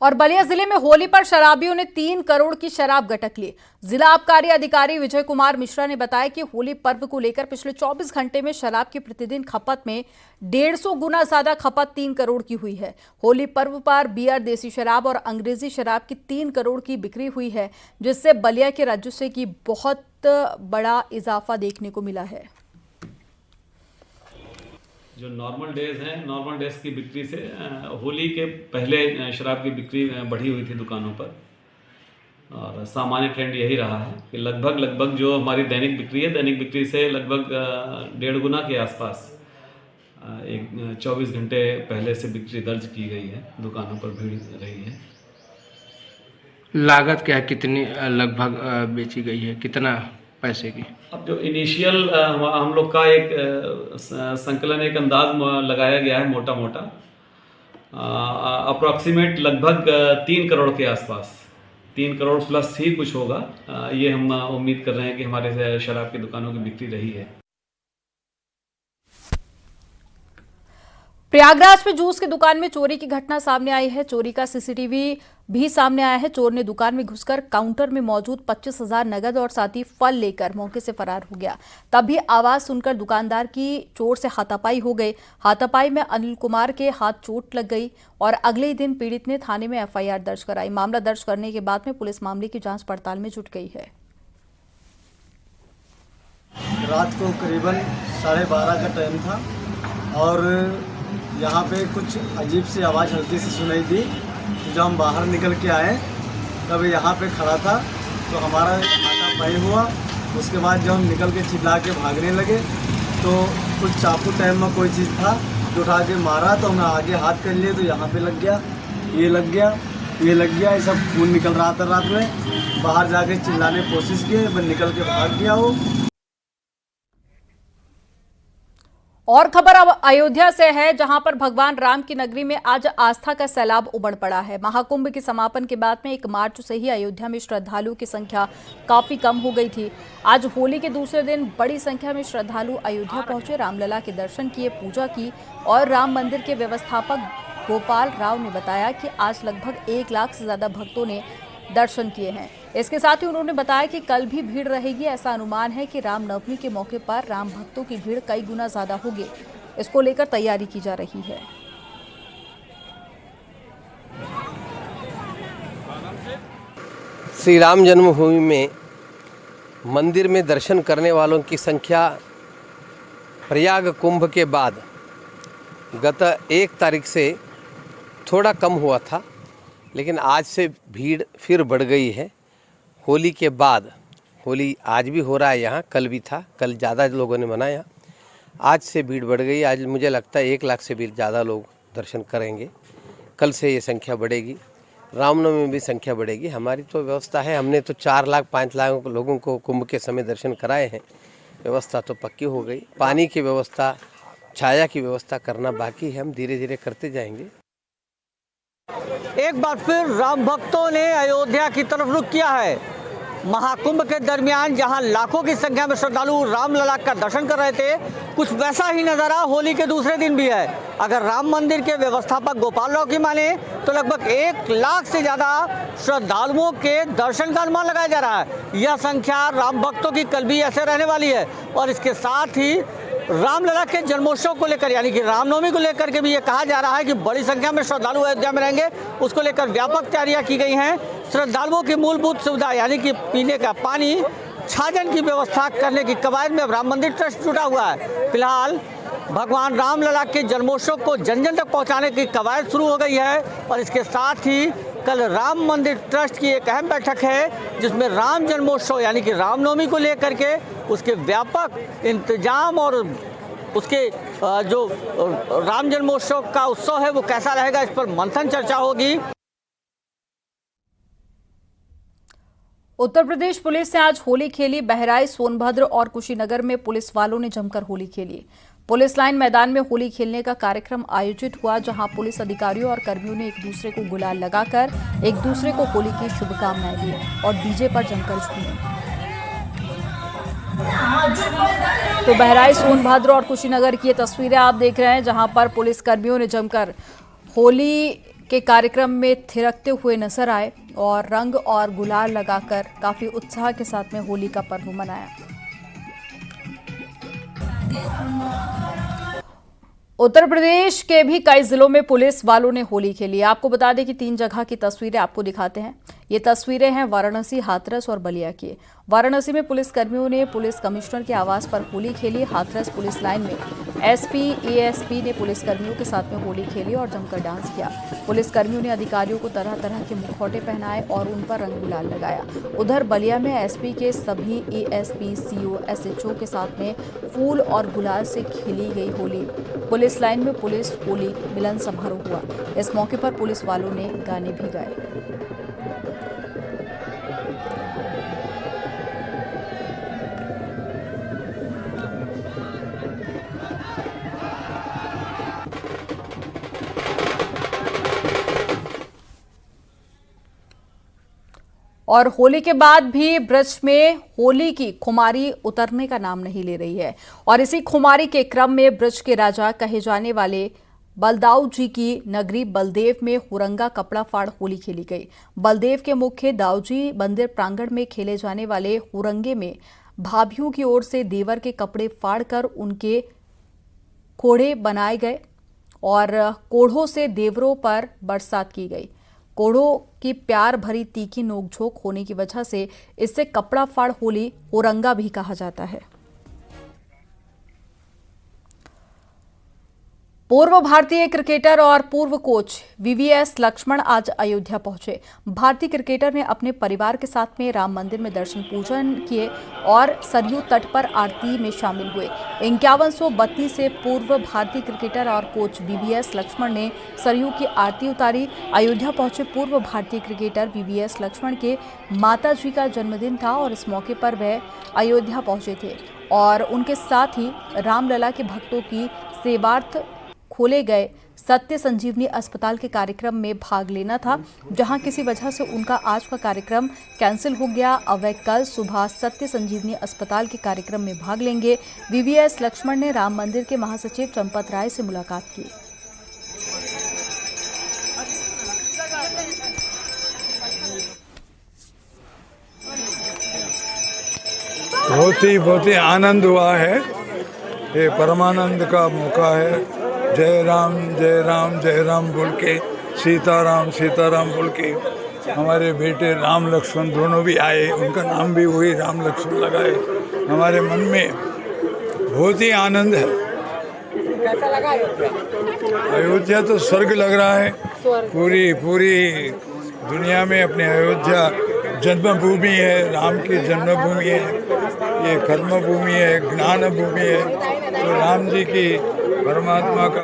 और बलिया जिले में होली पर शराबियों ने 3 करोड़ की शराब गटक ली। जिला आबकारी अधिकारी विजय कुमार मिश्रा ने बताया कि होली पर्व को लेकर पिछले 24 घंटे में शराब की प्रतिदिन खपत में 150 गुना ज्यादा खपत 3 करोड़ की हुई है। होली पर्व पर बियर, देसी शराब और अंग्रेजी शराब की 3 करोड़ की बिक्री हुई है, जिससे बलिया के राजस्व की बहुत बड़ा इजाफा देखने को मिला है। जो नॉर्मल डेज हैं, नॉर्मल डेज की बिक्री से होली के पहले शराब की बिक्री बढ़ी हुई थी दुकानों पर, और सामान्य ट्रेंड यही रहा है कि लगभग जो हमारी दैनिक बिक्री है, दैनिक बिक्री से लगभग 1.5 गुना के आसपास एक 24 घंटे पहले से बिक्री दर्ज की गई है। दुकानों पर भीड़ रही है। लागत क्या है, कितनी लगभग बेची गई है, कितना पैसे की? अब जो इनिशियल हम लोग का एक संकलन, एक अंदाज लगाया गया है मोटा मोटा, अप्रॉक्सीमेट लगभग 3 करोड़ के आसपास, 3 करोड़ प्लस ही कुछ होगा। ये हम उम्मीद कर रहे हैं कि हमारे शराब की दुकानों की बिक्री रही है। प्रयागराज में जूस की दुकान में चोरी की घटना सामने आई है। चोरी का सीसीटीवी भी सामने आया है। चोर ने दुकान में घुसकर काउंटर में मौजूद 25,000 नगद और साथ ही फल लेकर मौके से फरार हो गया। तभी आवाज सुनकर दुकानदार की चोर से हाथापाई हो गई। हाथापाई में अनिल कुमार के हाथ चोट लग गई और अगले ही दिन पीड़ित ने थाने में एफआईआर दर्ज कराई। मामला दर्ज करने के बाद में पुलिस मामले की जांच पड़ताल में जुट गई है। रात को करीबन 12:30 का टाइम था और यहाँ पे कुछ अजीब सी आवाज़ हल्की सी सुनाई दी। जब हम बाहर निकल के आए तब यहाँ पे खड़ा था तो हमारा हाथापाई हुआ। उसके बाद जब हम निकल के चिल्ला के भागने लगे तो कुछ चाकू टाइम में कोई चीज़ था जो उठा के मारा, तो हमने आगे हाथ कर लिए तो यहाँ पे लग गया, ये लग गया, ये लग गया। ये सब खून निकल रहा था रात में। बाहर जाके चिल्लाने की कोशिश की, बस निकल के भाग गया वो। और खबर अब अयोध्या से है, जहां पर भगवान राम की नगरी में आज आस्था का सैलाब उमड़ पड़ा है। महाकुंभ के समापन के बाद में 1 मार्च से ही अयोध्या में श्रद्धालुओं की संख्या काफी कम हो गई थी। आज होली के दूसरे दिन बड़ी संख्या में श्रद्धालु अयोध्या पहुंचे, रामलला के दर्शन किए, पूजा की। और राम मंदिर के व्यवस्थापक गोपाल राव ने बताया कि आज लगभग 1 लाख से ज्यादा भक्तों ने दर्शन किए हैं। इसके साथ ही उन्होंने बताया कि कल भी भीड़ रहेगी। ऐसा अनुमान है कि रामनवमी के मौके पर राम भक्तों की भीड़ कई गुना ज्यादा होगी। इसको लेकर तैयारी की जा रही है। श्री राम जन्मभूमि में मंदिर में दर्शन करने वालों की संख्या प्रयाग कुंभ के बाद गत 1 तारीख से थोड़ा कम हुआ था, लेकिन आज से भीड़ फिर बढ़ गई है। होली के बाद, होली आज भी हो रहा है यहाँ, कल भी था, कल ज़्यादा लोगों ने मनाया। आज से भीड़ बढ़ गई। आज मुझे लगता है 1 लाख से भी ज़्यादा लोग दर्शन करेंगे। कल से ये संख्या बढ़ेगी। रामनवमी में भी संख्या बढ़ेगी। हमारी तो व्यवस्था है, हमने तो 4 लाख 5 लाख लोगों को कुंभ के समय दर्शन कराए हैं। व्यवस्था तो पक्की हो गई। पानी की व्यवस्था, छाया की व्यवस्था करना बाकी है, हम धीरे धीरे करते जाएंगे। एक बार फिर राम भक्तों ने अयोध्या की तरफ रुख किया है। महाकुंभ के दरमियान जहां लाखों की संख्या में श्रद्धालु रामलला का दर्शन कर रहे थे, कुछ वैसा ही नज़ारा होली के दूसरे दिन भी है। अगर राम मंदिर के व्यवस्थापक गोपाल राव की माने तो लगभग 1 लाख से ज़्यादा श्रद्धालुओं के दर्शन का अनुमान लगाया जा रहा है। यह संख्या राम भक्तों की कल भी ऐसे रहने वाली है। और इसके साथ ही रामलला के जन्मोत्सव को लेकर, यानी कि रामनवमी को लेकर के भी ये कहा जा रहा है कि बड़ी संख्या में श्रद्धालु अयोध्या में रहेंगे। उसको लेकर व्यापक तैयारियां की गई हैं। श्रद्धालुओं की मूलभूत सुविधा यानी कि पीने का पानी, छाजन की व्यवस्था करने की कवायद में अब राम मंदिर ट्रस्ट जुटा हुआ है। फिलहाल भगवान रामलला के जन्मोत्सव को जन जन तक पहुँचाने की कवायद शुरू हो गई है। और इसके साथ ही कल राम मंदिर ट्रस्ट की एक अहम बैठक है, जिसमें राम जन्मोत्सव यानी कि रामनवमी को लेकर के उसके व्यापक इंतजाम और उसके जो राम जन्मोत्सव का उत्सव है वो कैसा रहेगा, इस पर मंथन चर्चा होगी। उत्तर प्रदेश पुलिस ने आज होली खेली। बहराइच, सोनभद्र और कुशीनगर में पुलिस वालों ने जमकर होली खेली। पुलिस लाइन मैदान में होली खेलने का कार्यक्रम आयोजित हुआ, जहां पुलिस अधिकारियों और कर्मियों ने एक दूसरे को गुलाल लगाकर एक दूसरे को होली की शुभकामनाएं दी और डीजे पर जमकर झूमे। तो बहराइच, सोनभद्र और कुशीनगर की ये तस्वीरें आप देख रहे हैं, जहां पर पुलिस कर्मियों ने जमकर होली के कार्यक्रम में थिरकते हुए नजर आए और रंग और गुलाल लगाकर काफी उत्साह के साथ में होली का पर्व मनाया। उत्तर प्रदेश के भी कई जिलों में पुलिस वालों ने होली खेली। आपको बता दें कि 3 जगह की तस्वीरें आपको दिखाते हैं। ये तस्वीरें हैं वाराणसी, हाथरस और बलिया की। वाराणसी में पुलिस कर्मियों ने पुलिस कमिश्नर के आवास पर होली खेली। हाथरस पुलिस लाइन में एसपी, एएसपी ने पुलिस कर्मियों के साथ में होली खेली और जमकर डांस किया। पुलिस कर्मियों ने अधिकारियों को तरह तरह के मुखौटे पहनाए और उन पर रंग गुलाल लगाया। उधर बलिया में एसपी के सभी एएसपी, सीओ, एसएचओ के साथ में फूल और गुलाल से खेली गई होली। पुलिस लाइन में पुलिस होली मिलन समारोह हुआ। इस मौके पर पुलिस वालों ने गाने भी गाए। और होली के बाद भी ब्रज में होली की खुमारी उतरने का नाम नहीं ले रही है और इसी खुमारी के क्रम में ब्रज के राजा कहे जाने वाले बलदाऊ जी की नगरी बलदेव में हुरंगा कपड़ा फाड़ होली खेली गई। बलदेव के मुख्य दाऊजी मंदिर प्रांगण में खेले जाने वाले हुरंगे में भाभियों की ओर से देवर के कपड़े फाड़कर उनके कोढ़े बनाए गए और कोढ़ों से देवरों पर बरसात की गई। कोढ़ों की प्यार भरी तीखी नोकझोंक होने की वजह से इससे कपड़ा फाड़ होली हुरंगा भी कहा जाता है। पूर्व भारतीय क्रिकेटर और पूर्व कोच वीवीएस लक्ष्मण आज अयोध्या पहुंचे। भारतीय क्रिकेटर ने अपने परिवार के साथ में राम मंदिर में दर्शन पूजन किए और सरयू तट पर आरती में शामिल हुए। 5132 से पूर्व भारतीय क्रिकेटर और कोच वीवीएस लक्ष्मण ने सरयू की आरती उतारी। अयोध्या पहुंचे पूर्व भारतीय क्रिकेटर वीवीएस लक्ष्मण के माताजी का जन्मदिन था और इस मौके पर वह अयोध्या पहुंचे थे और उनके साथ ही रामलला के भक्तों की सेवार्थ खोले गए सत्य संजीवनी अस्पताल के कार्यक्रम में भाग लेना था, जहां किसी वजह से उनका आज का कार्यक्रम कैंसिल हो गया। अब वे कल सुबह सत्य संजीवनी अस्पताल के कार्यक्रम में भाग लेंगे। वीवीएस लक्ष्मण ने राम मंदिर के महासचिव चंपत राय से मुलाकात की। बहुत ही आनंद हुआ है। ये परमानंद का मौका है। जय राम जय राम जय राम बोल के, सीताराम सीताराम बोल के हमारे बेटे राम लक्ष्मण दोनों भी आए। उनका नाम भी वही राम लक्ष्मण लगाए। हमारे मन में बहुत ही आनंद है। कैसा लगा अयोध्या तो स्वर्ग लग रहा है। पूरी दुनिया में अपने अयोध्या जन्मभूमि है, राम की जन्मभूमि है, ये कर्मभूमि है, ज्ञान भूमि है। तो राम जी की परमात्मा का